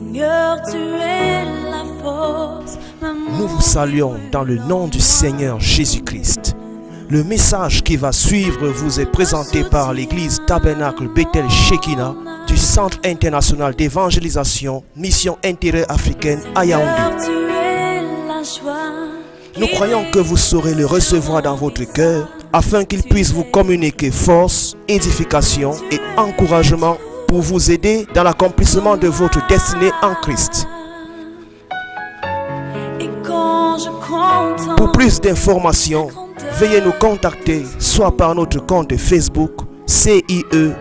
Seigneur, tu es la force. Nous vous saluons dans le nom du Seigneur Jésus-Christ. Le message qui va suivre vous est présenté par l'église Tabernacle Bethel Shekinah du Centre international d'évangélisation Mission Intérêt Africaine à Yaoundé. Nous croyons que vous saurez le recevoir dans votre cœur afin qu'il puisse vous communiquer force, édification et encouragement pour vous aider dans l'accomplissement de votre destinée en Christ. Pour plus d'informations, veuillez nous contacter soit par notre compte Facebook CIEMIA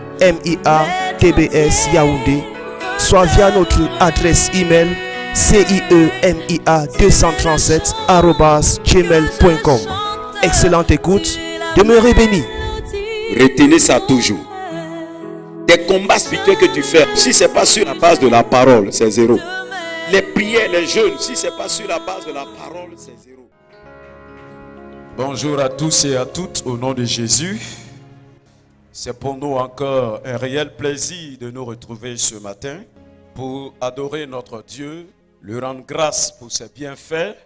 TBS Yaoundé, soit via notre adresse email ciemia237@gmail.com. Excellente écoute, demeurez bénis. Retenez ça toujours. Des combats spirituels que tu fais, si ce n'est pas sur la base de la parole, c'est zéro. Les prières, les jeûnes, si ce n'est pas sur la base de la parole, c'est zéro. Bonjour à tous et à toutes, au nom de Jésus. C'est pour nous encore un réel plaisir de nous retrouver ce matin pour adorer notre Dieu, lui rendre grâce pour ses bienfaits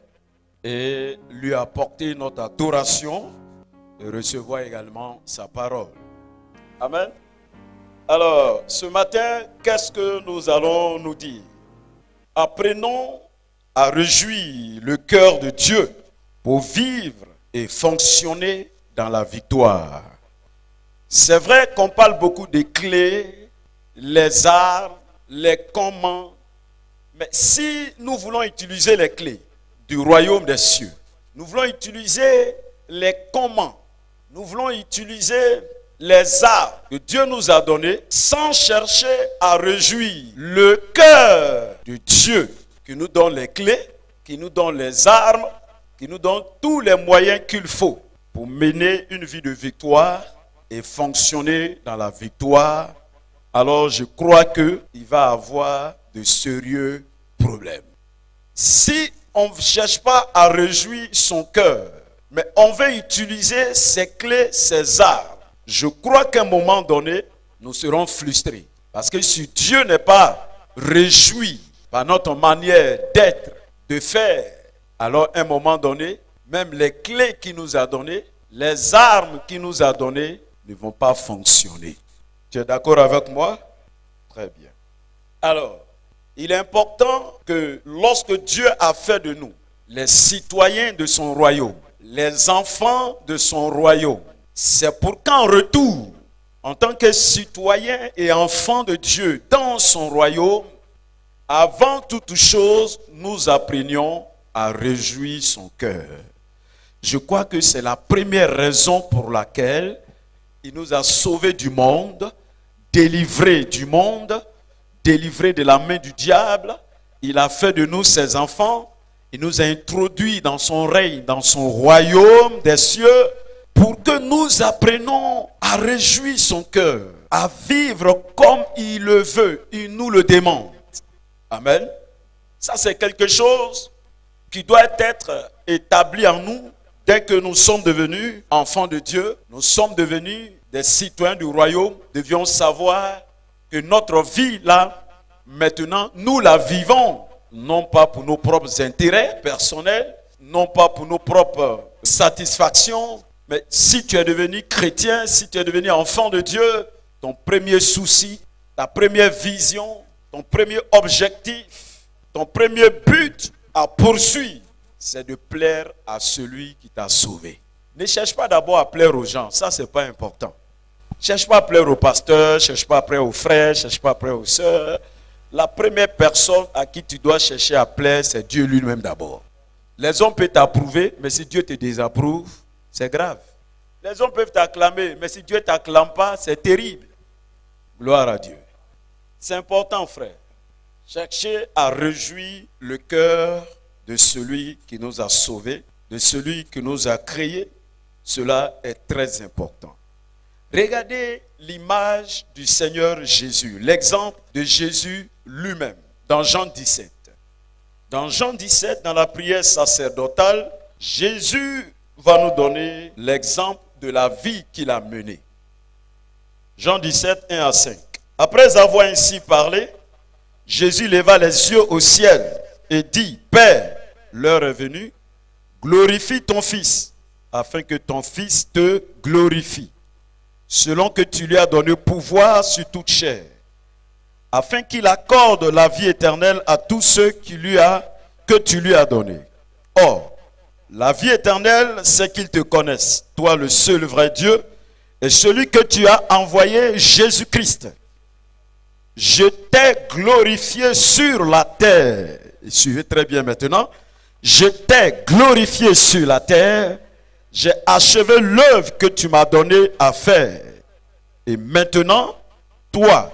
et lui apporter notre adoration et recevoir également sa parole. Amen. Alors, ce matin, qu'est-ce que nous allons nous dire? Apprenons à réjouir le cœur de Dieu pour vivre et fonctionner dans la victoire. C'est vrai qu'on parle beaucoup des clés, les arts, les comment, mais si nous voulons utiliser les clés du royaume des cieux, nous voulons utiliser les comment, nous voulons utiliser les arts que Dieu nous a donnés sans chercher à réjouir le cœur de Dieu qui nous donne les clés, qui nous donne les armes, qui nous donne tous les moyens qu'il faut pour mener une vie de victoire et fonctionner dans la victoire. Alors je crois qu'il va avoir de sérieux problèmes. Si on ne cherche pas à réjouir son cœur, mais on veut utiliser ses clés, ses armes, je crois qu'à un moment donné, nous serons frustrés. Parce que si Dieu n'est pas réjoui par notre manière d'être, de faire, alors à un moment donné, même les clés qu'il nous a données, les armes qu'il nous a données, ne vont pas fonctionner. Tu es d'accord avec moi? Très bien. Alors, il est important que lorsque Dieu a fait de nous les citoyens de son royaume, les enfants de son royaume, c'est pour qu'en retour, en tant que citoyens et enfants de Dieu dans son royaume, avant toute chose, nous apprenions à réjouir son cœur. Je crois que c'est la première raison pour laquelle il nous a sauvés du monde, délivrés du monde, délivrés de la main du diable. Il a fait de nous ses enfants. Il nous a introduits dans son règne, dans son royaume des cieux, pour que nous apprenions à réjouir son cœur, à vivre comme il le veut, il nous le demande. Amen. Ça, c'est quelque chose qui doit être établi en nous dès que nous sommes devenus enfants de Dieu. Nous sommes devenus des citoyens du royaume. Nous devions savoir que notre vie, là, maintenant, nous la vivons, non pas pour nos propres intérêts personnels, non pas pour nos propres satisfactions, mais si tu es devenu chrétien, si tu es devenu enfant de Dieu, ton premier souci, ta première vision, ton premier objectif, ton premier but à poursuivre, c'est de plaire à celui qui t'a sauvé. Ne cherche pas d'abord à plaire aux gens, ça c'est pas important. Cherche pas à plaire au pasteur, cherche pas à plaire aux frères, cherche pas à plaire aux sœurs. La première personne à qui tu dois chercher à plaire, c'est Dieu lui-même d'abord. Les hommes peuvent t'approuver, mais si Dieu te désapprouve, c'est grave. Les hommes peuvent t'acclamer, mais si Dieu ne t'acclame pas, c'est terrible. Gloire à Dieu. C'est important, frère. Cherchez à réjouir le cœur de celui qui nous a sauvés, de celui qui nous a créés. Cela est très important. Regardez l'image du Seigneur Jésus, l'exemple de Jésus lui-même, dans Jean 17. Dans Jean 17, dans la prière sacerdotale, Jésus va nous donner l'exemple de la vie qu'il a menée. Jean 17, 1 à 5. Après avoir ainsi parlé, Jésus leva les yeux au ciel et dit, Père, l'heure est venue, glorifie ton Fils, afin que ton Fils te glorifie, selon que tu lui as donné pouvoir sur toute chair, afin qu'il accorde la vie éternelle à tous ceux que tu lui as donnés. Or, la vie éternelle, c'est qu'ils te connaissent, toi le seul vrai Dieu, et celui que tu as envoyé, Jésus-Christ. Je t'ai glorifié sur la terre. Suivez très bien maintenant. Je t'ai glorifié sur la terre. J'ai achevé l'œuvre que tu m'as donnée à faire. Et maintenant, toi,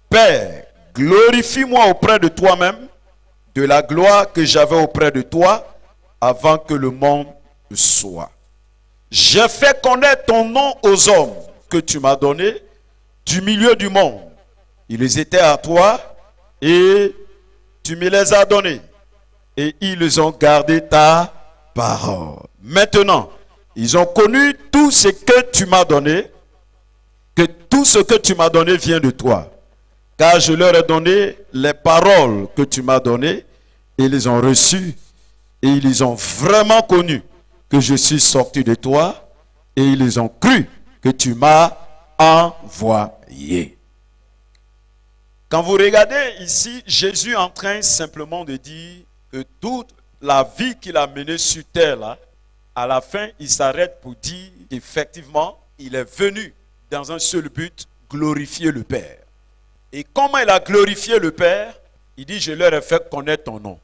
Père, glorifie-moi auprès de toi-même, de la gloire que j'avais auprès de toi, avant que le monde soit. J'ai fait connaître ton nom aux hommes que tu m'as donnés du milieu du monde. Ils étaient à toi et tu me les as donnés. Et ils ont gardé ta parole. Maintenant, ils ont connu tout ce que tu m'as donné, que tout ce que tu m'as donné vient de toi. Car je leur ai donné les paroles que tu m'as données, et ils les ont reçues, et ils ont vraiment connu que je suis sorti de toi, et ils ont cru que tu m'as envoyé. Quand vous regardez ici, Jésus est en train simplement de dire que toute la vie qu'il a menée sur terre, là, à la fin, il s'arrête pour dire qu'effectivement, il est venu dans un seul but, glorifier le Père. Et comment il a glorifié le Père? Il dit, je leur ai fait connaître ton nom.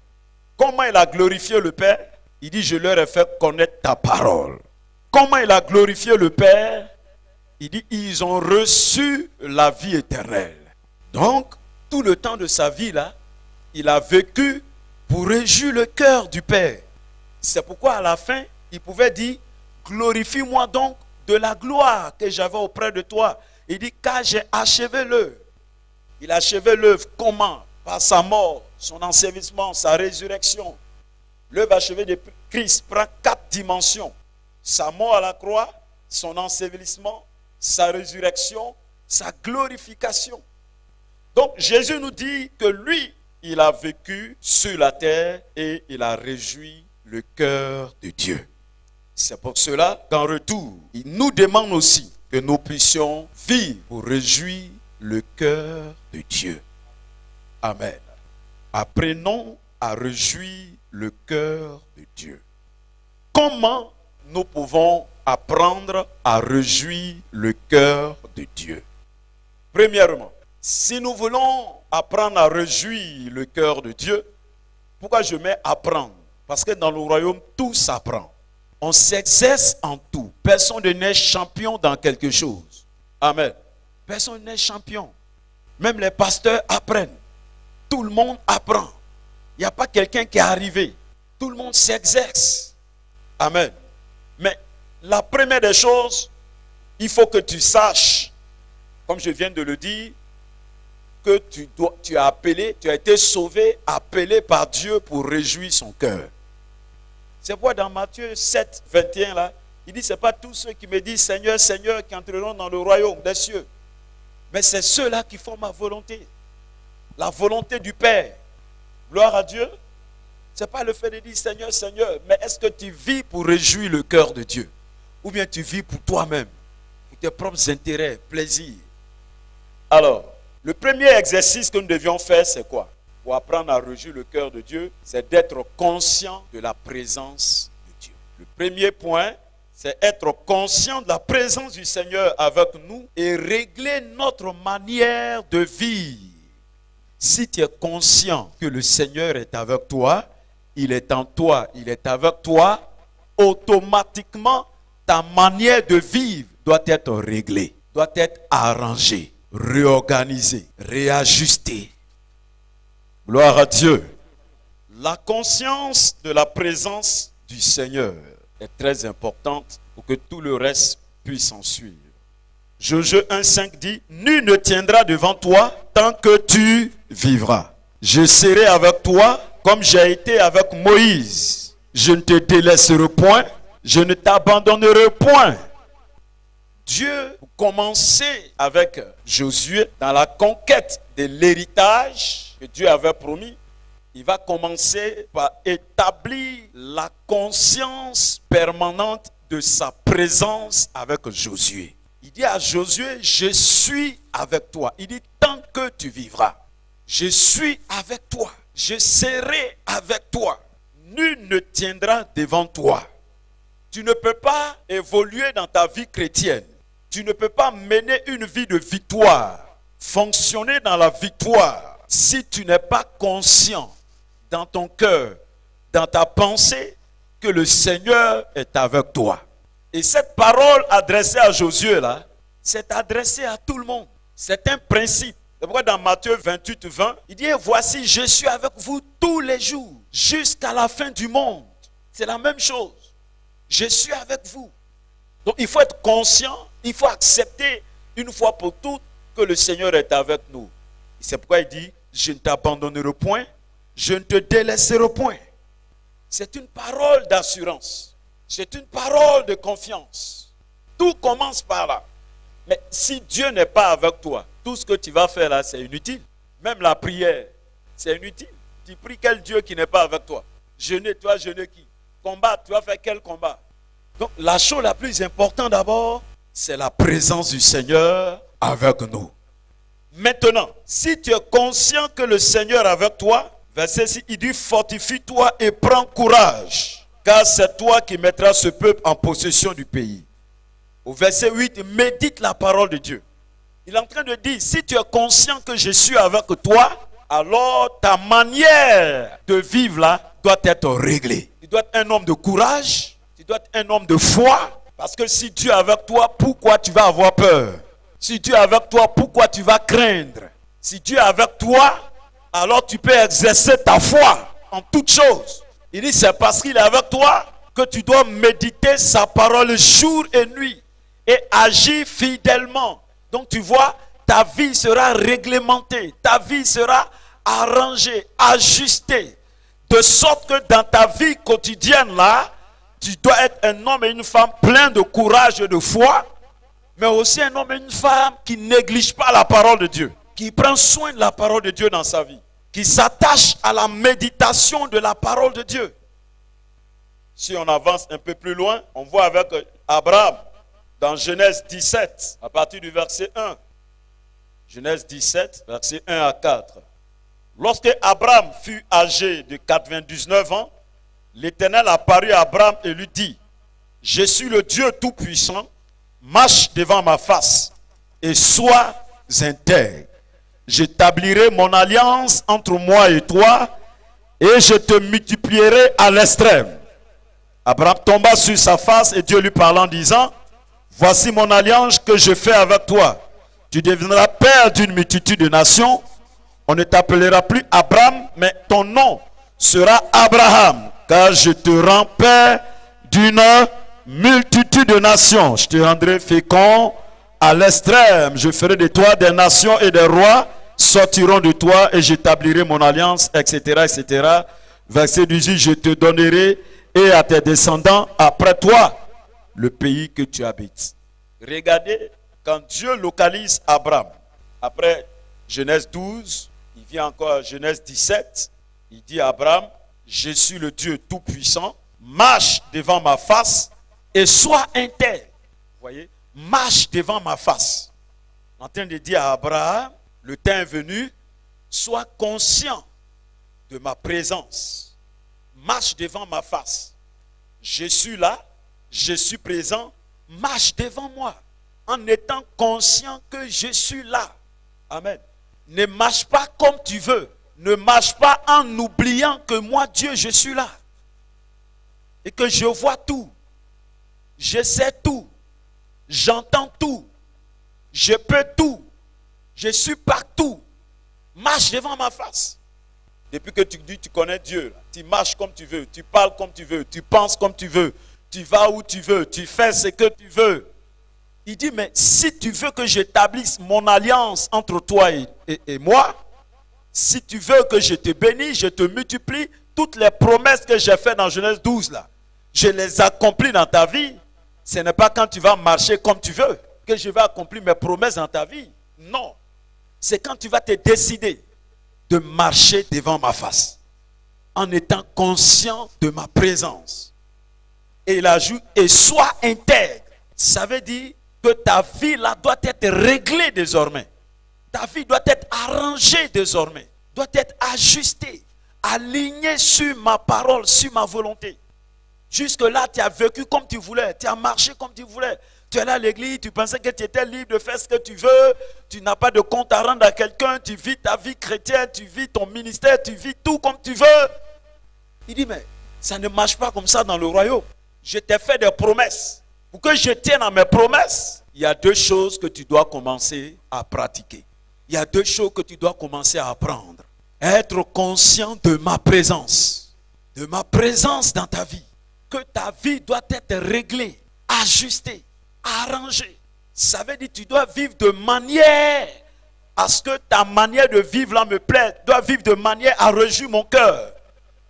Comment il a glorifié le Père? Il dit, je leur ai fait connaître ta parole. Comment il a glorifié le Père? Il dit, ils ont reçu la vie éternelle. Donc, tout le temps de sa vie là, il a vécu pour réjouir le cœur du Père. C'est pourquoi à la fin, il pouvait dire, glorifie-moi donc de la gloire que j'avais auprès de toi. Il dit, car j'ai achevé l'œuvre. Il a achevé l'œuvre comment? Par sa mort, son ensevelissement, sa résurrection. L'œuvre achevée de Christ prend 4 dimensions. Sa mort à la croix, son ensevelissement, sa résurrection, sa glorification. Donc Jésus nous dit que lui, il a vécu sur la terre et il a réjoui le cœur de Dieu. C'est pour cela qu'en retour, il nous demande aussi que nous puissions vivre pour réjouir le cœur de Dieu. Amen. Apprenons à réjouir le cœur de Dieu. Comment nous pouvons apprendre à réjouir le cœur de Dieu? Premièrement, si nous voulons apprendre à réjouir le cœur de Dieu, pourquoi je mets apprendre? Parce que dans le royaume, tout s'apprend. On s'exerce en tout. Personne n'est champion dans quelque chose. Amen. Personne n'est champion. Même les pasteurs apprennent. Tout le monde apprend. Il n'y a pas quelqu'un qui est arrivé. Tout le monde s'exerce. Amen. Mais la première des choses, il faut que tu saches, comme je viens de le dire, que tu as appelé, tu as été sauvé, appelé par Dieu pour réjouir son cœur. C'est pourquoi dans Matthieu 7, 21, là, il dit, ce n'est pas tous ceux qui me disent Seigneur, Seigneur, qui entreront dans le royaume des cieux. Mais c'est ceux-là qui font ma volonté. La volonté du Père. Gloire à Dieu. Ce n'est pas le fait de dire Seigneur, Seigneur, mais est-ce que tu vis pour réjouir le cœur de Dieu? Ou bien tu vis pour toi-même, pour tes propres intérêts, plaisirs? Alors, le premier exercice que nous devions faire, c'est quoi? Pour apprendre à réjouir le cœur de Dieu, c'est d'être conscient de la présence de Dieu. Le premier point, c'est être conscient de la présence du Seigneur avec nous et régler notre manière de vivre. Si tu es conscient que le Seigneur est avec toi, il est en toi, il est avec toi, automatiquement, ta manière de vivre doit être réglée, doit être arrangée, réorganisée, réajustée. Gloire à Dieu. La conscience de la présence du Seigneur est très importante pour que tout le reste puisse en suivre. Josué 1,5 dit, nul ne tiendra devant toi tant que tu vivras. Je serai avec toi comme j'ai été avec Moïse. Je ne te délaisserai point, je ne t'abandonnerai point. Dieu, pour commencer avec Josué dans la conquête de l'héritage que Dieu avait promis, il va commencer par établir la conscience permanente de sa présence avec Josué. Il dit à Josué, je suis avec toi. Il dit, tant que tu vivras, je suis avec toi. Je serai avec toi. Nul ne tiendra devant toi. Tu ne peux pas évoluer dans ta vie chrétienne. Tu ne peux pas mener une vie de victoire, fonctionner dans la victoire, si tu n'es pas conscient dans ton cœur, dans ta pensée, que le Seigneur est avec toi. Et cette parole adressée à Josué là, c'est adressée à tout le monde. C'est un principe. C'est pourquoi dans Matthieu 28, 20, il dit, voici, je suis avec vous tous les jours, jusqu'à la fin du monde. C'est la même chose. Je suis avec vous. Donc il faut être conscient, il faut accepter une fois pour toutes que le Seigneur est avec nous. C'est pourquoi il dit, je ne t'abandonnerai point, je ne te délaisserai point. C'est une parole d'assurance. C'est une parole de confiance. Tout commence par là. Mais si Dieu n'est pas avec toi, tout ce que tu vas faire là, c'est inutile. Même la prière, c'est inutile. Tu pries quel Dieu qui n'est pas avec toi? Jeûner, toi, jeûner qui? Combattre, tu vas faire quel combat? Donc la chose la plus importante d'abord, c'est la présence du Seigneur avec nous. Maintenant, si tu es conscient que le Seigneur est avec toi, verset 6, il dit, fortifie-toi et prends courage, car c'est toi qui mettras ce peuple en possession du pays. Au verset 8, médite la parole de Dieu. Il est en train de dire, si tu es conscient que je suis avec toi, alors ta manière de vivre là doit être réglée. Tu dois être un homme de courage, tu dois être un homme de foi, parce que si Dieu est avec toi, pourquoi tu vas avoir peur? Si Dieu est avec toi, pourquoi tu vas craindre? Si Dieu est avec toi, alors tu peux exercer ta foi en toutes choses. Il dit, c'est parce qu'il est avec toi que tu dois méditer sa parole jour et nuit et agir fidèlement. Donc tu vois, ta vie sera réglementée, ta vie sera arrangée, ajustée, de sorte que dans ta vie quotidienne là, tu dois être un homme et une femme plein de courage et de foi, mais aussi un homme et une femme qui ne négligent pas la parole de Dieu, qui prend soin de la parole de Dieu dans sa vie, qui s'attache à la méditation de la parole de Dieu. Si on avance un peu plus loin, on voit avec Abraham, dans Genèse 17, à partir du verset 1. Genèse 17, verset 1 à 4. Lorsque Abraham fut âgé de 99 ans, l'Éternel apparut à Abraham et lui dit, « Je suis le Dieu Tout-Puissant, marche devant ma face et sois intègre. J'établirai mon alliance entre moi et toi et je te multiplierai à l'extrême. » Abraham tomba sur sa face et Dieu lui parla en disant, « Voici mon alliance que je fais avec toi. Tu deviendras père d'une multitude de nations. On ne t'appellera plus Abraham, mais ton nom sera Abraham, car je te rends père d'une multitude de nations. Je te rendrai fécond à l'extrême. Je ferai de toi des nations et des rois sortiront de toi et j'établirai mon alliance, etc., etc. Verset 18, je te donnerai et à tes descendants après toi le pays que tu habites. Regardez, quand Dieu localise Abraham, après Genèse 12, il vient encore à Genèse 17, il dit à Abraham, je suis le Dieu Tout-Puissant, marche devant ma face et sois intègre. Vous voyez, marche devant ma face. En train de dire à Abraham, le temps est venu, sois conscient de ma présence. Marche devant ma face. Je suis là, je suis présent, marche devant moi. En étant conscient que je suis là. Amen. Ne marche pas comme tu veux. Ne marche pas en oubliant que moi, Dieu, je suis là. Et que je vois tout. Je sais tout. J'entends tout. Je peux tout. Je suis partout. Marche devant ma face. Depuis que tu dis tu connais Dieu, tu marches comme tu veux, tu parles comme tu veux, tu penses comme tu veux, tu vas où tu veux, tu fais ce que tu veux. Il dit, mais si tu veux que j'établisse mon alliance entre toi et moi, si tu veux que je te bénisse, je te multiplie, toutes les promesses que j'ai faites dans Genèse 12, là, je les accomplis dans ta vie. Ce n'est pas quand tu vas marcher comme tu veux que je vais accomplir mes promesses dans ta vie. Non. C'est quand tu vas te décider de marcher devant ma face, en étant conscient de ma présence. Et il ajoute, et sois intègre. Ça veut dire que ta vie là doit être réglée désormais. Ta vie doit être arrangée désormais. Doit être ajustée, alignée sur ma parole, sur ma volonté. Jusque-là, tu as vécu comme tu voulais, tu as marché comme tu voulais. Tu es là à l'église, tu pensais que tu étais libre de faire ce que tu veux, tu n'as pas de compte à rendre à quelqu'un, tu vis ta vie chrétienne, tu vis ton ministère, tu vis tout comme tu veux. Il dit, mais ça ne marche pas comme ça dans le royaume. Je t'ai fait des promesses. Pour que je tienne à mes promesses, il y a deux choses que tu dois commencer à pratiquer. Il y a deux choses que tu dois commencer à apprendre. Être conscient de ma présence dans ta vie. Que ta vie doit être réglée, ajustée, arrangée. Ça veut dire que tu dois vivre de manière à ce que ta manière de vivre là me plaise. Tu dois vivre de manière à réjouir mon cœur.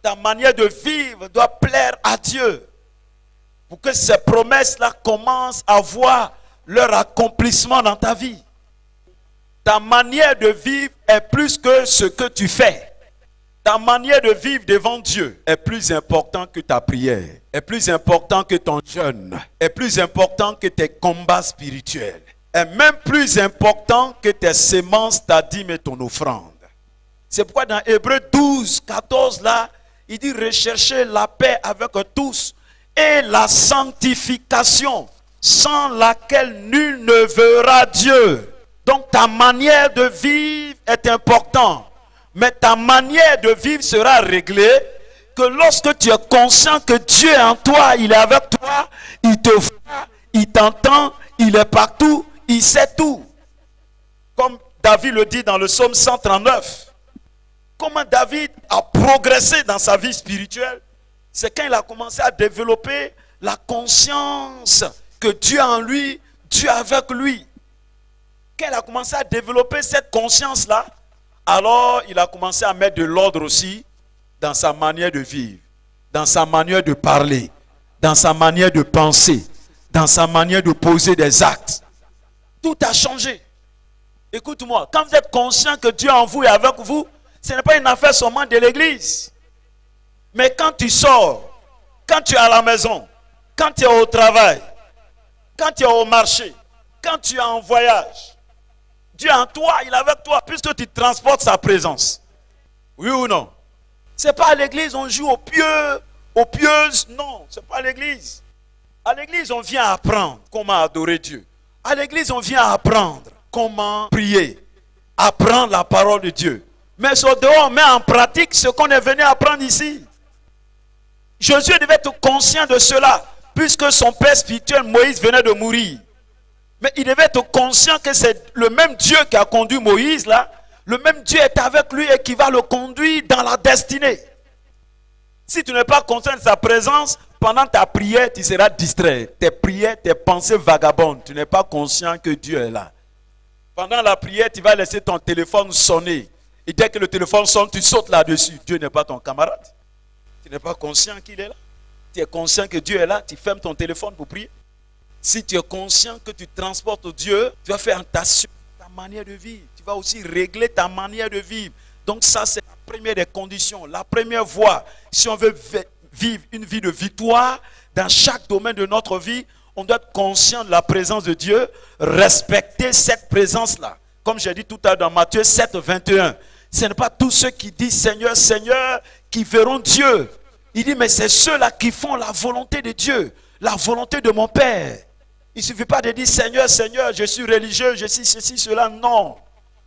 Ta manière de vivre doit plaire à Dieu. Pour que ces promesses-là commencent à voir leur accomplissement dans ta vie. Ta manière de vivre est plus que ce que tu fais. Ta manière de vivre devant Dieu est plus important que ta prière, est plus important que ton jeûne, est plus important que tes combats spirituels, est même plus important que tes semences, ta dîme et ton offrande. C'est pourquoi dans Hébreux 12, 14 là, il dit recherchez la paix avec tous et la sanctification sans laquelle nul ne verra Dieu. Donc ta manière de vivre est importante. Mais ta manière de vivre sera réglée que lorsque tu es conscient que Dieu est en toi, il est avec toi, il te voit, il t'entend, il est partout, il sait tout. Comme David le dit dans le psaume 139. Comment David a progressé dans sa vie spirituelle? C'est quand il a commencé à développer la conscience que Dieu est en lui, Dieu est avec lui. Quand il a commencé à développer cette conscience-là, alors il a commencé à mettre de l'ordre aussi dans sa manière de vivre, dans sa manière de parler, dans sa manière de penser, dans sa manière de poser des actes. Tout a changé. Écoute-moi, quand vous êtes conscient que Dieu est en vous et avec vous, ce n'est pas une affaire seulement de l'église. Mais quand tu sors, quand tu es à la maison, quand tu es au travail, quand tu es au marché, quand tu es en voyage, Dieu en toi, il est avec toi, puisque tu transportes sa présence. Oui ou non? Ce n'est pas à l'église, on joue aux pieux, aux pieuses. Non, ce n'est pas à l'église. À l'église, on vient apprendre comment adorer Dieu. À l'église, on vient apprendre comment prier, apprendre la parole de Dieu. Mais sur dehors, on met en pratique ce qu'on est venu apprendre ici. Jésus devait être conscient de cela, puisque son père spirituel, Moïse, venait de mourir. Mais il devait être conscient que c'est le même Dieu qui a conduit Moïse là. Le même Dieu est avec lui et qui va le conduire dans la destinée. Si tu n'es pas conscient de sa présence, pendant ta prière, tu seras distrait. Tes prières, tes pensées vagabondes. Tu n'es pas conscient que Dieu est là. Pendant la prière, tu vas laisser ton téléphone sonner. Et dès que le téléphone sonne, tu sautes là-dessus. Dieu n'est pas ton camarade. Tu n'es pas conscient qu'il est là. Tu es conscient que Dieu est là. Tu fermes ton téléphone pour prier. Si tu es conscient que tu transportes Dieu, tu vas faire attention à ta manière de vivre. Tu vas aussi régler ta manière de vivre. Donc ça, c'est la première des conditions. La première voie, si on veut vivre une vie de victoire, dans chaque domaine de notre vie, on doit être conscient de la présence de Dieu, respecter cette présence-là. Comme j'ai dit tout à l'heure dans Matthieu 7, 21, ce n'est pas tous ceux qui disent Seigneur, Seigneur, qui verront Dieu. Il dit, mais c'est ceux-là qui font la volonté de Dieu, la volonté de mon Père. Il ne suffit pas de dire Seigneur, Seigneur, je suis religieux, je suis ceci, cela. Non.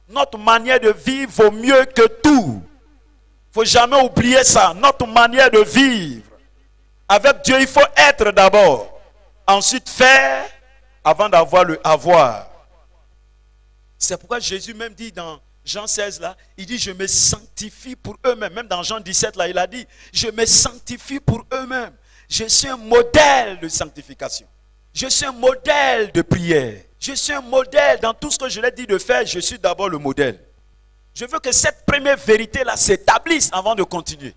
Notre manière de vivre vaut mieux que tout. Il ne faut jamais oublier ça. Notre manière de vivre. Avec Dieu, il faut être d'abord. Ensuite faire avant d'avoir le avoir. C'est pourquoi Jésus même dit dans Jean 16 là, il dit je me sanctifie pour eux-mêmes. Même dans Jean 17 là, il a dit je me sanctifie pour eux-mêmes. Je suis un modèle de sanctification. Je suis un modèle de prière. Je suis un modèle dans tout ce que je l'ai dit de faire. Je suis d'abord le modèle. Je veux que cette première vérité-là s'établisse avant de continuer.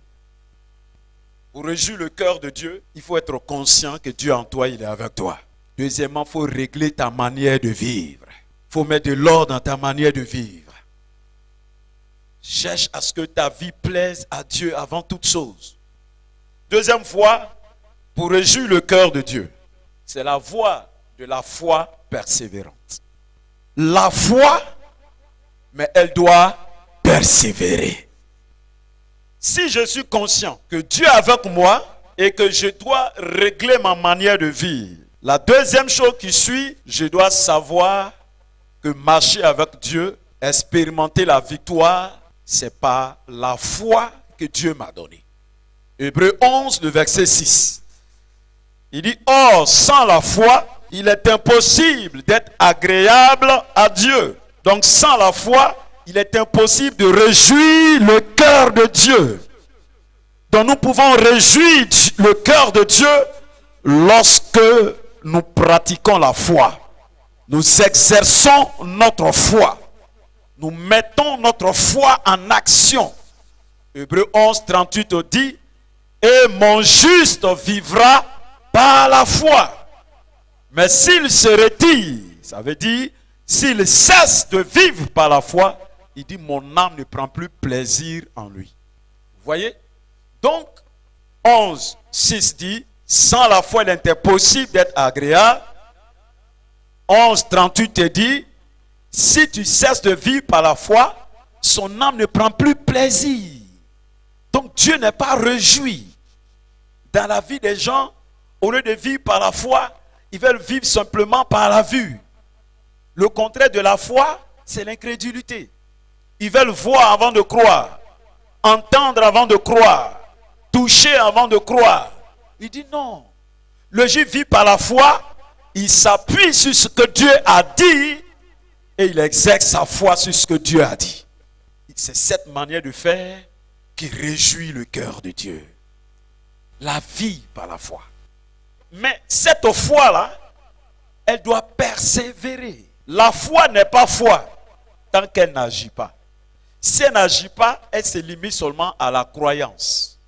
Pour réjouir le cœur de Dieu, il faut être conscient que Dieu en toi, il est avec toi. Deuxièmement, il faut régler ta manière de vivre. Il faut mettre de l'ordre dans ta manière de vivre. Cherche à ce que ta vie plaise à Dieu avant toute chose. Deuxième voie, pour réjouir le cœur de Dieu, c'est la voie de la foi persévérante. La foi, mais elle doit persévérer. Si je suis conscient que Dieu est avec moi et que je dois régler ma manière de vivre, la deuxième chose qui suit, je dois savoir que marcher avec Dieu, expérimenter la victoire, c'est par la foi que Dieu m'a donnée. Hébreux 11, le verset 6. Il dit, or, sans la foi, il est impossible d'être agréable à Dieu. Donc, sans la foi, il est impossible de réjouir le cœur de Dieu. Donc, nous pouvons réjouir le cœur de Dieu lorsque nous pratiquons la foi. Nous exerçons notre foi. Nous mettons notre foi en action. Hébreux 11, 38 dit, et mon juste vivra par la foi. Mais s'il se retire, ça veut dire, s'il cesse de vivre par la foi, il dit, mon âme ne prend plus plaisir en lui. Vous voyez? Donc, 11, 6 dit, sans la foi, il est impossible d'être agréable. 11, 38 te dit, si tu cesses de vivre par la foi, son âme ne prend plus plaisir. Donc Dieu n'est pas réjoui. Dans la vie des gens, au lieu de vivre par la foi, ils veulent vivre simplement par la vue. Le contraire de la foi, c'est l'incrédulité. Ils veulent voir avant de croire, entendre avant de croire, toucher avant de croire. Il dit non. Le juif vit par la foi, il s'appuie sur ce que Dieu a dit et il exerce sa foi sur ce que Dieu a dit. C'est cette manière de faire qui réjouit le cœur de Dieu. La vie par la foi. Mais cette foi-là, elle doit persévérer. La foi n'est pas foi tant qu'elle n'agit pas. Si elle n'agit pas, elle se limite seulement à la croyance.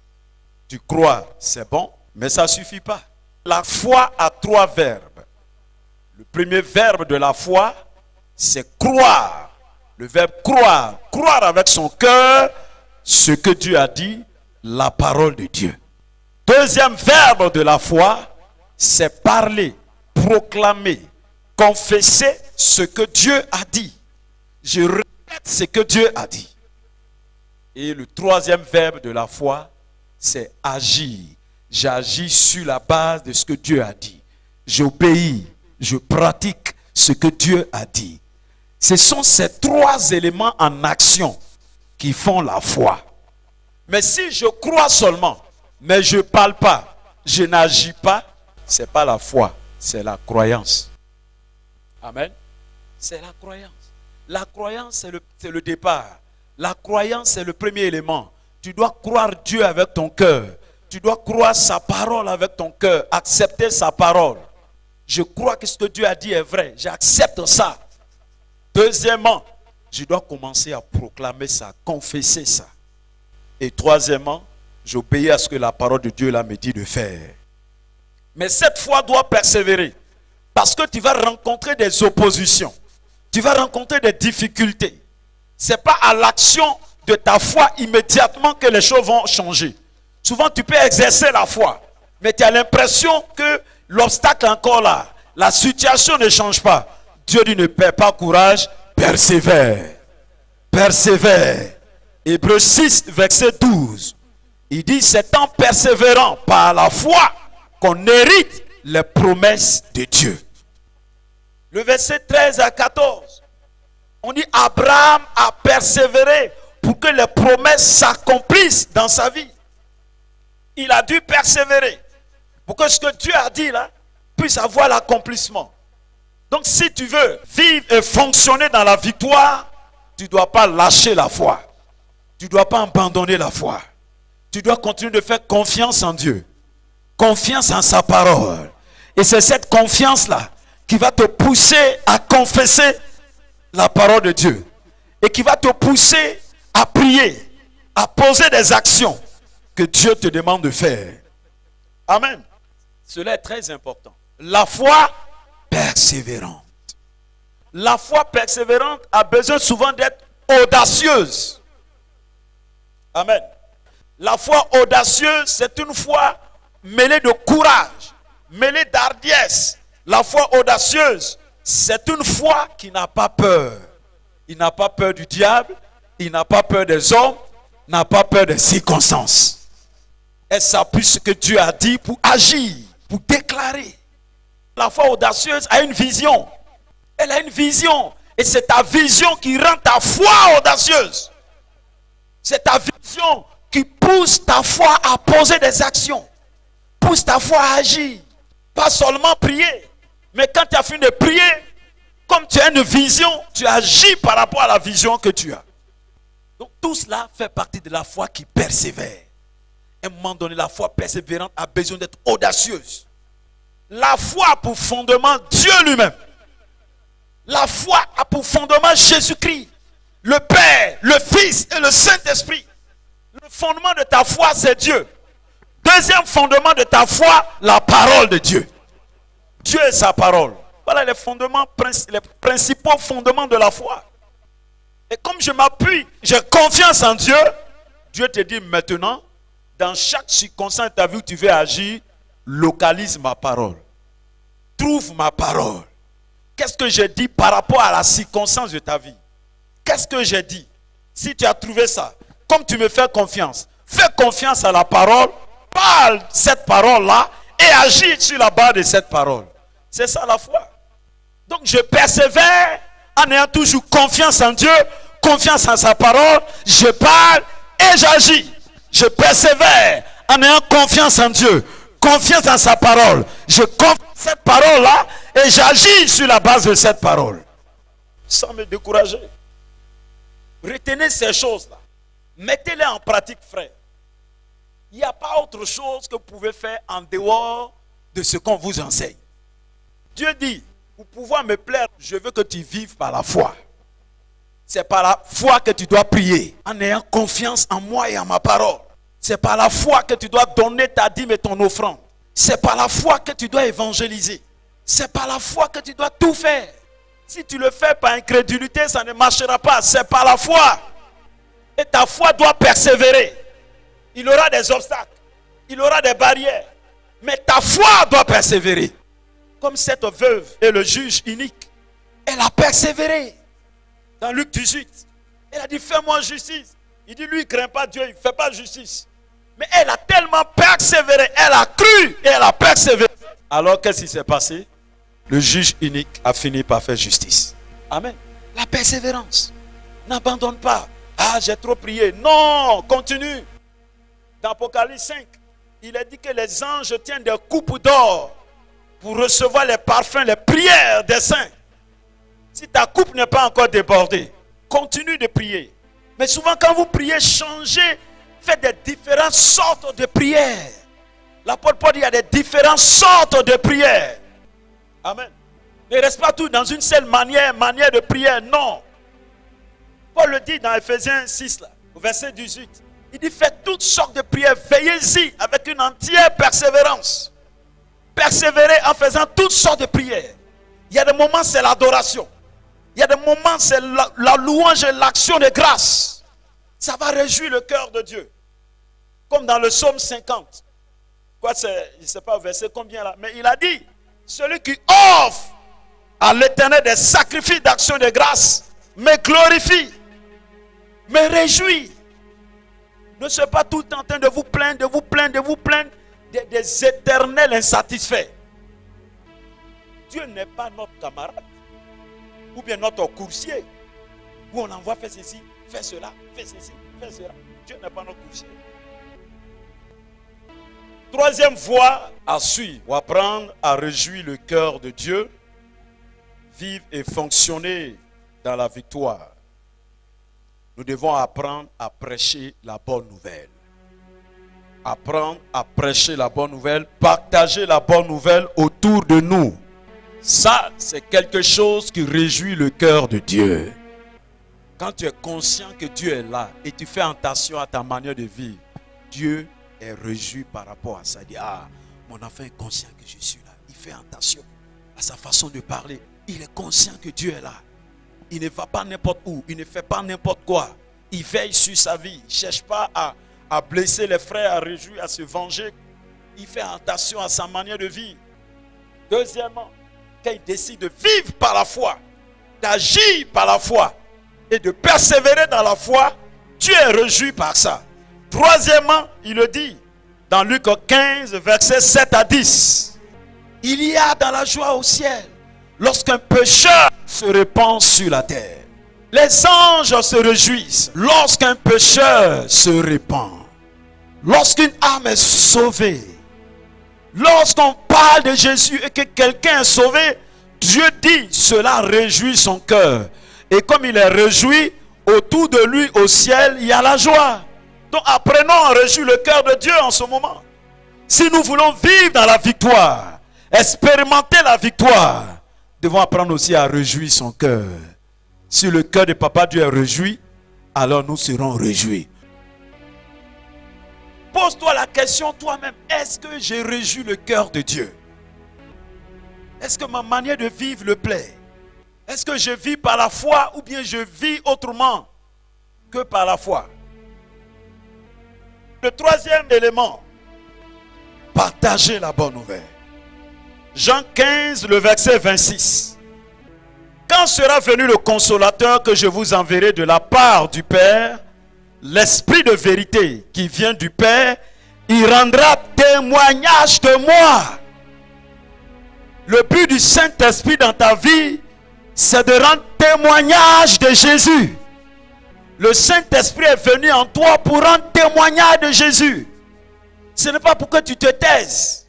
Tu crois, c'est bon, mais ça ne suffit pas. La foi a 3 verbes. Le premier verbe de la foi, c'est croire. Le verbe croire. Croire avec son cœur ce que Dieu a dit, la parole de Dieu. Deuxième verbe de la foi, c'est parler, proclamer, confesser ce que Dieu a dit. Je répète ce que Dieu a dit. Et le troisième verbe de la foi, c'est agir. J'agis sur la base de ce que Dieu a dit. J'obéis, je pratique ce que Dieu a dit. Ce sont ces 3 éléments en action qui font la foi. Mais si je crois seulement, mais je ne parle pas, je n'agis pas, ce n'est pas la foi, c'est la croyance. Amen. C'est la croyance. La croyance, c'est le départ. La croyance, c'est le premier élément. Tu dois croire Dieu avec ton cœur. Tu dois croire sa parole avec ton cœur. Accepter sa parole. Je crois que ce que Dieu a dit est vrai. J'accepte ça. Deuxièmement, je dois commencer à proclamer ça, confesser ça. Et troisièmement, j'obéis à ce que la parole de Dieu là me dit de faire. Mais cette foi doit persévérer. Parce que tu vas rencontrer des oppositions. Tu vas rencontrer des difficultés. Ce n'est pas à l'action de ta foi immédiatement que les choses vont changer. Souvent, tu peux exercer la foi. Mais tu as l'impression que l'obstacle est encore là. La situation ne change pas. Dieu dit ne perds pas courage, persévère. Persévère. Hébreux 6, verset 12. Il dit, c'est en persévérant par la foi qu'on hérite les promesses de Dieu. Le verset 13 à 14. On dit, Abraham a persévéré pour que les promesses s'accomplissent dans sa vie. Il a dû persévérer pour que ce que Dieu a dit là puisse avoir l'accomplissement. Donc si tu veux vivre et fonctionner dans la victoire, tu ne dois pas lâcher la foi. Tu ne dois pas abandonner la foi. Tu dois continuer de faire confiance en Dieu. Confiance en sa parole. Et c'est cette confiance-là qui va te pousser à confesser la parole de Dieu. Et qui va te pousser à prier, à poser des actions que Dieu te demande de faire. Amen. Cela est très important. La foi persévérante. La foi persévérante a besoin souvent d'être audacieuse. Amen. La foi audacieuse, c'est une foi mêlée de courage, mêlée d'hardiesse. La foi audacieuse, c'est une foi qui n'a pas peur. Il n'a pas peur du diable, il n'a pas peur des hommes, n'a pas peur des circonstances. Elle s'appuie sur ce que Dieu a dit pour agir, pour déclarer. La foi audacieuse a une vision. Elle a une vision. Et c'est ta vision qui rend ta foi audacieuse. C'est ta vision qui pousse ta foi à poser des actions. Pousse ta foi à agir. Pas seulement prier. Mais quand tu as fini de prier, comme tu as une vision, tu agis par rapport à la vision que tu as. Donc tout cela fait partie de la foi qui persévère. À un moment donné, la foi persévérante a besoin d'être audacieuse. La foi a pour fondement Dieu lui-même. La foi a pour fondement Jésus-Christ, le Père, le Fils et le Saint-Esprit. Le fondement de ta foi, c'est Dieu. Deuxième fondement de ta foi, la parole de Dieu. Dieu et sa parole. Voilà les fondements, les principaux fondements de la foi. Et comme je m'appuie, j'ai confiance en Dieu, Dieu te dit maintenant, dans chaque circonstance de ta vie où tu veux agir, localise ma parole. Trouve ma parole. Qu'est-ce que j'ai dit par rapport à la circonstance de ta vie? Qu'est-ce que j'ai dit? Si tu as trouvé ça, comme tu me fais confiance à la parole, parle cette parole-là et agis sur la base de cette parole. C'est ça la foi. Donc je persévère en ayant toujours confiance en Dieu, confiance en sa parole, je parle et j'agis. Je persévère en ayant confiance en Dieu, confiance en sa parole. Je confie cette parole-là et j'agis sur la base de cette parole. Sans me décourager. Retenez ces choses-là. Mettez-les en pratique, frère. Il n'y a pas autre chose que vous pouvez faire en dehors de ce qu'on vous enseigne. Dieu dit, pour pouvoir me plaire, je veux que tu vives par la foi. C'est par la foi que tu dois prier, en ayant confiance en moi et en ma parole. C'est par la foi que tu dois donner ta dîme et ton offrande. C'est par la foi que tu dois évangéliser. C'est par la foi que tu dois tout faire. Si tu le fais par incrédulité, ça ne marchera pas. C'est par la foi. Et ta foi doit persévérer. Il y aura des obstacles. Il y aura des barrières. Mais ta foi doit persévérer. Comme cette veuve et le juge unique. Elle a persévéré. Dans Luc 18. Elle a dit, fais-moi justice. Il dit, lui, il ne craint pas Dieu, il ne fait pas justice. Mais elle a tellement persévéré. Elle a cru et elle a persévéré. Alors, qu'est-ce qui s'est passé? Le juge unique a fini par faire justice. Amen. La persévérance. N'abandonne pas. Ah, j'ai trop prié. Non, continue. Dans Apocalypse 5, il est dit que les anges tiennent des coupes d'or pour recevoir les parfums, les prières des saints. Si ta coupe n'est pas encore débordée, continue de prier. Mais souvent quand vous priez, changez, faites des différentes sortes de prières. L'apôtre Paul dit, il y a des différentes sortes de prières. Amen. Ne reste pas tout dans une seule manière de prière. Non. Paul le dit dans Ephésiens 6, là, au verset 18. Il dit, faites toutes sortes de prières, veillez-y avec une entière persévérance. Persévérez en faisant toutes sortes de prières. Il y a des moments, c'est l'adoration. Il y a des moments, c'est la louange et l'action de grâce. Ça va réjouir le cœur de Dieu. Comme dans le psaume 50. Quoi, je ne sais pas au verset combien là. Mais il a dit, celui qui offre à l'Éternel des sacrifices d'action de grâce me glorifie, me réjouit. Ne soyez pas tout le temps en train de vous plaindre, des éternels insatisfaits. Dieu n'est pas notre camarade ou bien notre coursier où on envoie faire ceci, faire cela, faire ceci, faire cela. Dieu n'est pas notre coursier. Troisième voie à suivre ou apprendre à réjouir le cœur de Dieu, vivre et fonctionner dans la victoire. Nous devons apprendre à prêcher la bonne nouvelle. Apprendre à prêcher la bonne nouvelle, partager la bonne nouvelle autour de nous. Ça, c'est quelque chose qui réjouit le cœur de Dieu. Quand tu es conscient que Dieu est là et tu fais attention à ta manière de vivre, Dieu est réjoui par rapport à ça. Il dit, ah, mon enfant est conscient que je suis là. Il fait attention à sa façon de parler. Il est conscient que Dieu est là. Il ne va pas n'importe où, il ne fait pas n'importe quoi. Il veille sur sa vie. Il ne cherche pas à blesser les frères, à réjouir, à se venger. Il fait attention à sa manière de vivre. Deuxièmement, quand il décide de vivre par la foi, d'agir par la foi et de persévérer dans la foi, Dieu est réjoui par ça. Troisièmement, il le dit dans Luc 15, versets 7 à 10. Il y a dans la joie au ciel lorsqu'un pécheur se répand sur la terre. Les anges se réjouissent lorsqu'un pécheur se répand. Lorsqu'une âme est sauvée. Lorsqu'on parle de Jésus et que quelqu'un est sauvé, Dieu dit, cela réjouit son cœur. Et comme il est réjoui, autour de lui au ciel, il y a la joie. Donc apprenons à réjouir le cœur de Dieu en ce moment. Si nous voulons vivre dans la victoire, expérimenter la victoire, nous devons apprendre aussi à réjouir son cœur. Si le cœur de Papa Dieu est réjoui, alors nous serons réjouis. Pose-toi la question toi-même, est-ce que j'ai réjoui le cœur de Dieu? Est-ce que ma manière de vivre le plaît? Est-ce que je vis par la foi ou bien je vis autrement que par la foi? Le troisième élément, partager la bonne nouvelle. Jean 15, le verset 26. Quand sera venu le consolateur que je vous enverrai de la part du Père, l'Esprit de vérité qui vient du Père, il rendra témoignage de moi. Le but du Saint-Esprit dans ta vie, c'est de rendre témoignage de Jésus. Le Saint-Esprit est venu en toi pour rendre témoignage de Jésus. Ce n'est pas pour que tu te taises.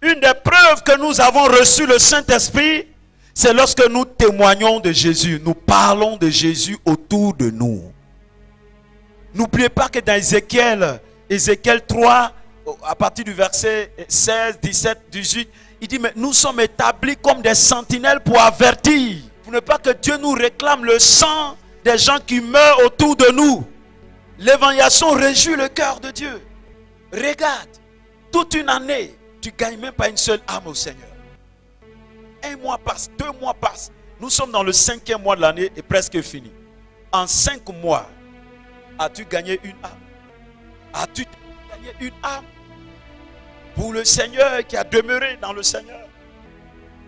Une des preuves que nous avons reçu le Saint-Esprit, c'est lorsque nous témoignons de Jésus. Nous parlons de Jésus autour de nous. N'oubliez pas que dans Ézéchiel 3, à partir du verset 16, 17, 18, il dit, mais nous sommes établis comme des sentinelles pour avertir. Pour ne pas que Dieu nous réclame le sang des gens qui meurent autour de nous. L'évangélisation réjouit le cœur de Dieu. Regarde, toute une année, tu ne gagnes même pas une seule âme au Seigneur. Un mois passe, 2 mois passent. Nous sommes dans le 5e mois de l'année et presque fini. En 5 mois, as-tu gagné une âme? As-tu gagné une âme pour le Seigneur qui a demeuré dans le Seigneur?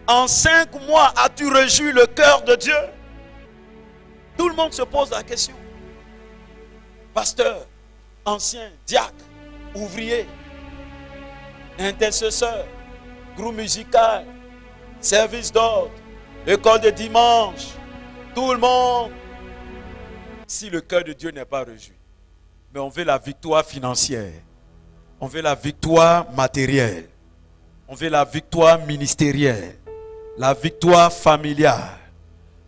En 5 mois, as-tu réjoui le cœur de Dieu? Tout le monde se pose la question. Pasteur, ancien, diacre, ouvrier, intercesseur, groupe musical, service d'ordre, école de dimanche, tout le monde. Si le cœur de Dieu n'est pas réjoui, mais on veut la victoire financière, on veut la victoire matérielle, on veut la victoire ministérielle, la victoire familiale,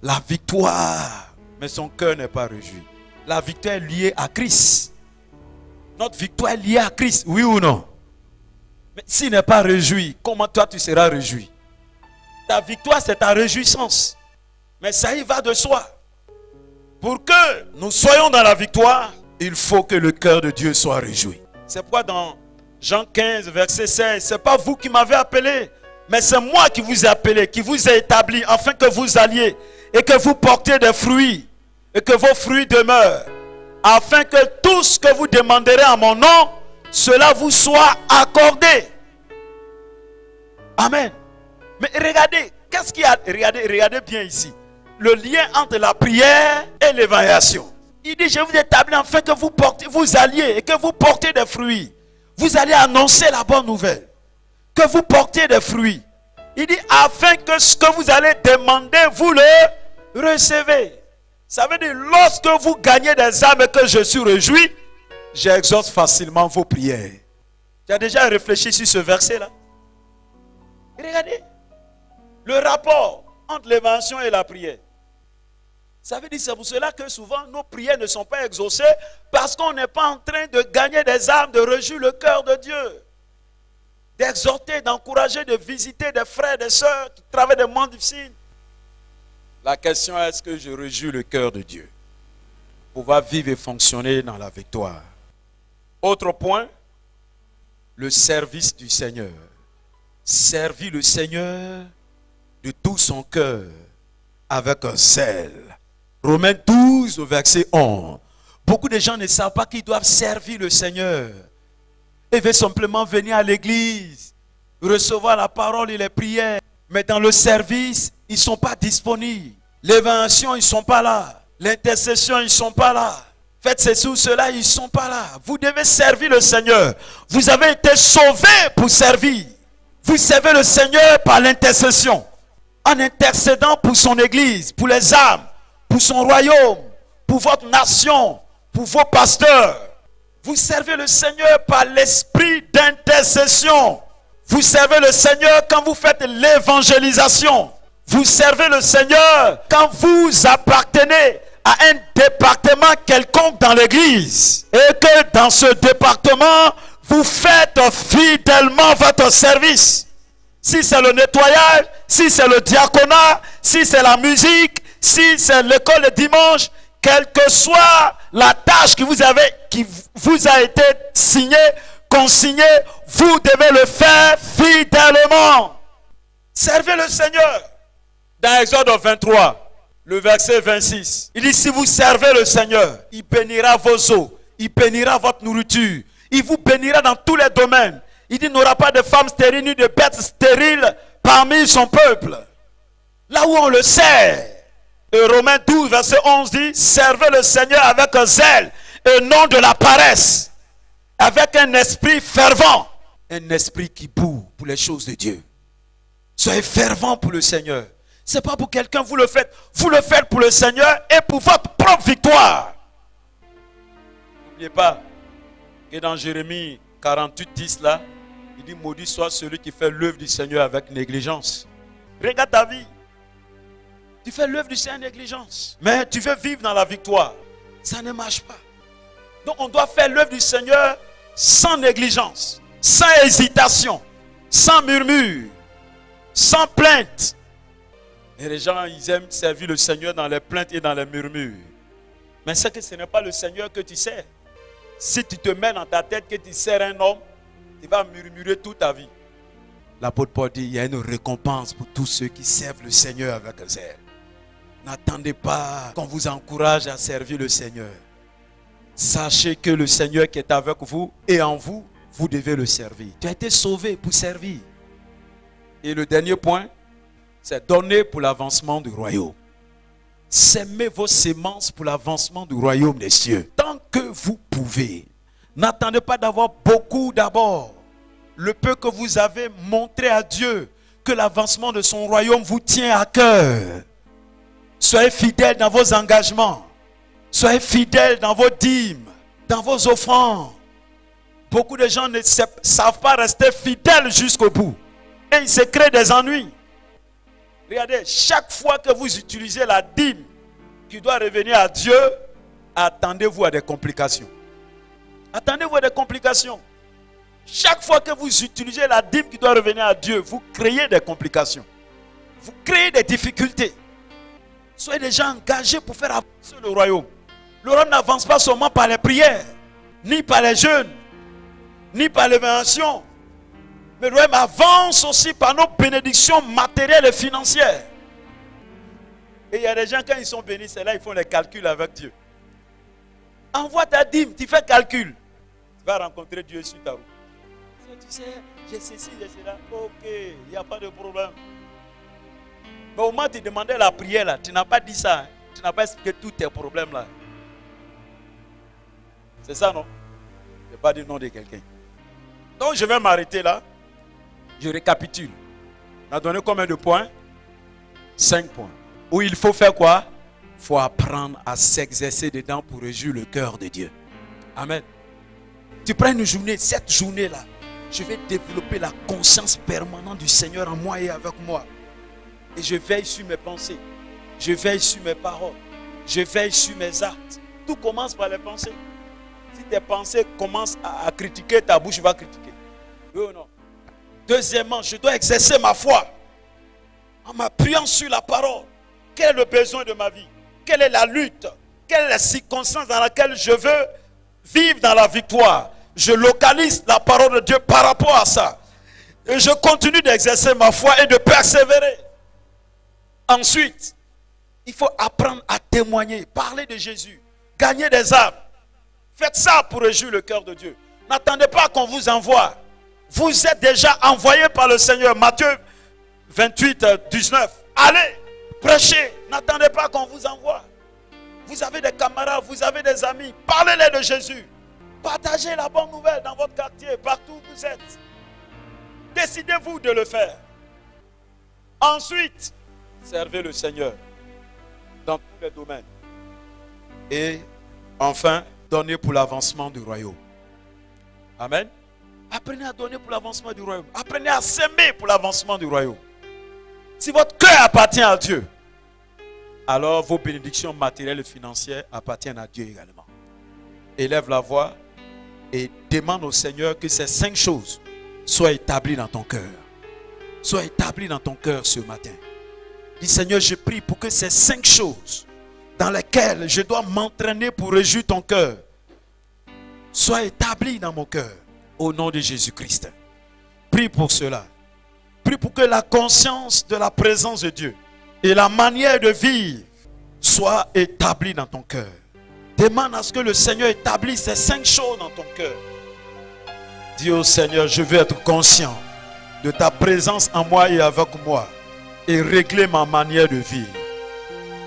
la victoire, mais son cœur n'est pas réjoui. La victoire est liée à Christ. Notre victoire est liée à Christ, oui ou non? Mais s'il n'est pas réjoui, comment toi tu seras réjoui? Ta victoire, c'est ta réjouissance. Mais ça y va de soi. Pour que nous soyons dans la victoire, il faut que le cœur de Dieu soit réjoui. C'est pourquoi dans Jean 15, verset 16, ce n'est pas vous qui m'avez appelé, mais c'est moi qui vous ai appelé, qui vous ai établi, afin que vous alliez et que vous portiez des fruits, et que vos fruits demeurent, afin que tout ce que vous demanderez en mon nom, cela vous soit accordé. Amen. Mais regardez, qu'est-ce qu'il y a? Regardez bien ici. Le lien entre la prière et l'évangélisation. Il dit, je vous établis afin que vous alliez et que vous portez des fruits. Vous allez annoncer la bonne nouvelle. Que vous portez des fruits. Il dit, afin que ce que vous allez demander, vous le recevez. Ça veut dire, lorsque vous gagnez des âmes et que je suis réjoui, j'exauce facilement vos prières. Tu as déjà réfléchi sur ce verset-là? Regardez. Le rapport entre l'évangélisation et la prière. Ça veut dire, c'est pour cela que souvent nos prières ne sont pas exaucées, parce qu'on n'est pas en train de gagner des âmes, de réjouir le cœur de Dieu, d'exhorter, d'encourager, de visiter des frères, des sœurs qui traversent des moments difficiles. La question est, est-ce que je réjouis le cœur de Dieu pour pouvoir vivre et fonctionner dans la victoire? Autre point, le service du Seigneur. Servir le Seigneur de tout son cœur avec un zèle. Romains 12 au verset 11. Beaucoup de gens ne savent pas qu'ils doivent servir le Seigneur. Ils veulent simplement venir à l'église, recevoir la parole et les prières. Mais dans le service, ils ne sont pas disponibles. L'évangile, ils ne sont pas là. L'intercession, ils ne sont pas là. Faites ceci ou cela, ils ne sont pas là. Vous devez servir le Seigneur. Vous avez été sauvés pour servir. Vous servez le Seigneur par l'intercession. En intercédant pour son église, pour les âmes, pour son royaume, pour votre nation, pour vos pasteurs. Vous servez le Seigneur par l'esprit d'intercession. Vous servez le Seigneur quand vous faites l'évangélisation. Vous servez le Seigneur quand vous appartenez à un département quelconque dans l'église. Et que dans ce département, vous faites fidèlement votre service. Si c'est le nettoyage, si c'est le diaconat, si c'est la musique, si c'est l'école le dimanche, quelle que soit la tâche qui vous a été signée, consignée, vous devez le faire fidèlement. Servez le Seigneur. Dans Exode 23, le verset 26, il dit, si vous servez le Seigneur, il bénira vos eaux, il bénira votre nourriture, il vous bénira dans tous les domaines. Il dit, il n'y aura pas de femmes stériles ni de bêtes stériles parmi son peuple. Là où on le sert. Et Romains 12, verset 11 dit, servez le Seigneur avec un zèle et non de la paresse. Avec un esprit fervent. Un esprit qui boue pour les choses de Dieu. Soyez fervent pour le Seigneur. Ce n'est pas pour quelqu'un, vous le faites. Vous le faites pour le Seigneur et pour votre propre victoire. N'oubliez pas que dans Jérémie 48, 10 là, il dit, maudit soit celui qui fait l'œuvre du Seigneur avec négligence. Regarde ta vie. Tu fais l'œuvre du Seigneur avec négligence. Mais tu veux vivre dans la victoire. Ça ne marche pas. Donc on doit faire l'œuvre du Seigneur sans négligence, sans hésitation, sans murmure, sans plainte. Et les gens, ils aiment servir le Seigneur dans les plaintes et dans les murmures. Mais c'est que ce n'est pas le Seigneur que tu sers. Si tu te mets dans ta tête que tu sers un homme, tu vas murmurer toute ta vie. L'apôtre Paul dit, il y a une récompense pour tous ceux qui servent le Seigneur avec zèle. N'attendez pas qu'on vous encourage à servir le Seigneur. Sachez que le Seigneur qui est avec vous et en vous, vous devez le servir. Tu as été sauvé pour servir. Et le dernier point, c'est donner pour l'avancement du royaume. Semez vos semences pour l'avancement du royaume des cieux. Tant que vous pouvez. N'attendez pas d'avoir beaucoup d'abord. Le peu que vous avez, montré à Dieu que l'avancement de son royaume vous tient à cœur. Soyez fidèles dans vos engagements. Soyez fidèles dans vos dîmes, dans vos offrandes. Beaucoup de gens ne savent pas rester fidèles jusqu'au bout. Et ils se créent des ennuis. Regardez, chaque fois que vous utilisez la dîme qui doit revenir à Dieu, attendez-vous à des complications. Attendez-vous à des complications. Chaque fois que vous utilisez la dîme qui doit revenir à Dieu, vous créez des complications. Vous créez des difficultés. Soyez des gens engagés pour faire avancer le royaume. Le royaume n'avance pas seulement par les prières, ni par les jeûnes, ni par l'évangélisation. Mais le royaume avance aussi par nos bénédictions matérielles et financières. Et il y a des gens, quand ils sont bénis, c'est là ils font les calculs avec Dieu. Envoie ta dîme, tu fais calcul. Tu vas rencontrer Dieu sur ta route. Tu sais, j'ai ceci, j'ai cela. Ok, il n'y a pas de problème. Mais au moment où tu demandais la prière, là, tu n'as pas dit ça. Hein. Tu n'as pas expliqué tous tes problèmes là. C'est ça, non? Je n'ai pas dit le nom de quelqu'un. Donc je vais m'arrêter là. Je récapitule. On a donné combien de points? 5 points. Où il faut faire quoi? Il faut apprendre à s'exercer dedans pour réjouir le cœur de Dieu. Amen. Tu prends une journée, cette journée-là, je vais développer la conscience permanente du Seigneur en moi et avec moi. Et je veille sur mes pensées. Je veille sur mes paroles. Je veille sur mes actes. Tout commence par les pensées. Si tes pensées commencent à critiquer, ta bouche va critiquer. Oui ou non? Deuxièmement, je dois exercer ma foi en m'appuyant sur la parole. Quel est le besoin de ma vie? Quelle est la lutte? Quelle est la circonstance dans laquelle je veux vivre dans la victoire? Je localise la parole de Dieu par rapport à ça. Et je continue d'exercer ma foi et de persévérer. Ensuite, il faut apprendre à témoigner, parler de Jésus, gagner des âmes. Faites ça pour réjouir le cœur de Dieu. N'attendez pas qu'on vous envoie. Vous êtes déjà envoyé par le Seigneur. Matthieu 28, 19. Allez, prêchez. N'attendez pas qu'on vous envoie. Vous avez des camarades, vous avez des amis. Parlez-les de Jésus. Partagez la bonne nouvelle dans votre quartier, partout où vous êtes. Décidez-vous de le faire. Ensuite, servez le Seigneur dans tous les domaines. Et enfin, donnez pour l'avancement du royaume. Amen. Apprenez à donner pour l'avancement du royaume. Apprenez à s'aimer pour l'avancement du royaume. Si votre cœur appartient à Dieu, alors vos bénédictions matérielles et financières appartiennent à Dieu également. Élève la voix et demande au Seigneur que ces 5 choses soient établies dans ton cœur. Soient établies dans ton cœur ce matin. Dis Seigneur, je prie pour que ces 5 choses dans lesquelles je dois m'entraîner pour réjouir ton cœur soient établies dans mon cœur. Au nom de Jésus-Christ. Prie pour cela. Prie pour que la conscience de la présence de Dieu et la manière de vivre soient établies dans ton cœur. Demande à ce que le Seigneur établisse ces 5 choses dans ton cœur. Dis au Seigneur, je veux être conscient de ta présence en moi et avec moi et régler ma manière de vivre.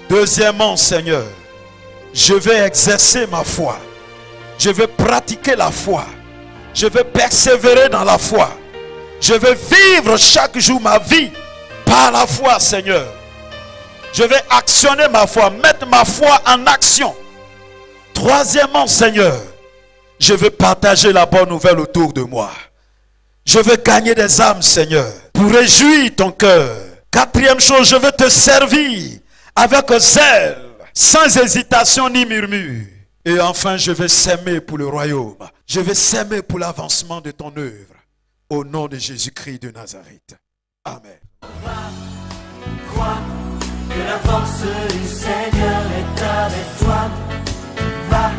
Deuxièmement, Seigneur, je vais exercer ma foi. Je vais pratiquer la foi. Je vais persévérer dans la foi. Je vais vivre chaque jour ma vie par la foi, Seigneur. Je vais actionner ma foi, mettre ma foi en action. Troisièmement, Seigneur, je vais partager la bonne nouvelle autour de moi. Je vais gagner des âmes, Seigneur, pour réjouir ton cœur. Quatrième chose, je vais te servir avec zèle, sans hésitation ni murmure. Et enfin, je vais s'aimer pour le royaume. Je vais s'aimer pour l'avancement de ton œuvre. Au nom de Jésus-Christ de Nazareth. Amen. Crois que la force du Seigneur est avec toi. Va,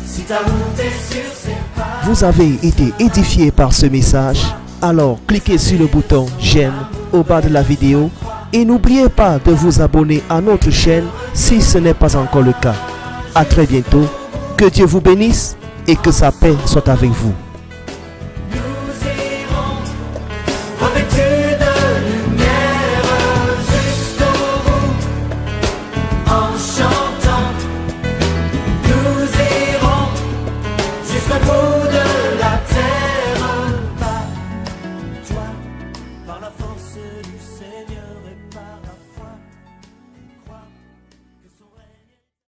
si ta route est sur ses pas. Vous avez été édifié par ce message? Alors cliquez sur le bouton j'aime au bas de la vidéo et n'oubliez pas de vous abonner à notre chaîne si ce n'est pas encore le cas. À très bientôt. Que Dieu vous bénisse et que sa paix soit avec vous.